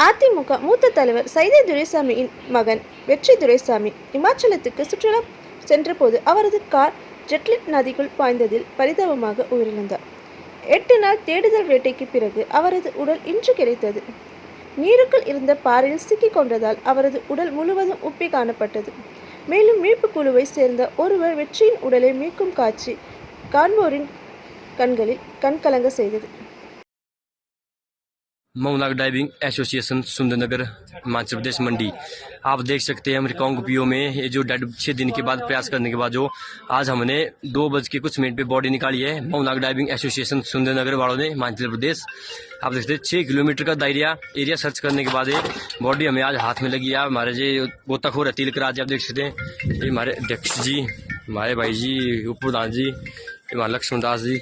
அதிமுக மூத்த தலைவர் சைதை துரைசாமியின் மகன் வெற்றி துரைசாமி இமாச்சலத்துக்கு சுற்றுலா சென்றபோது அவரது கார் ஜெட்லிட் நதிக்குள் பாய்ந்ததில் பரிதாபமாக உயிரிழந்தார். 8 நாள் தேடுதல் வேட்டைக்கு பிறகு அவரது உடல் இன்று கிடைத்தது. நீருக்குள் இருந்த பாறையில் சிக்கிக் கொண்டதால் அவரது உடல் முழுவதும் உப்பி காணப்பட்டது. மேலும் மீட்பு குழுவை சேர்ந்த ஒருவர் வெற்றியின் உடலை மீட்கும் காட்சி காண்போரின் கண்களில் கண்கலங்க செய்தது. मऊनाग डाइविंग एसोसिएशन सुंदरनगर हिमाचल प्रदेश मंडी। आप देख सकते हैं अमेरिकाओं पीओ में ये जो डेड 6 दिन के बाद प्रयास करने के बाद जो आज हमने 2:00 पे बॉडी निकाली है मऊनाग डाइविंग एसोसिएशन सुंदरनगर वालों ने हिमाचल प्रदेश। आप देखते हैं 6 किलोमीटर का एरिया सर्च करने के बाद बॉडी हमें आज हाथ में लगी है। हमारे जो गोताखोर है तिलकराज आप देख सकते हैं, ये हमारे अध्यक्ष जी, हमारे भाई जी, उप प्रधान जी, हमारे लक्ष्मण दास जी।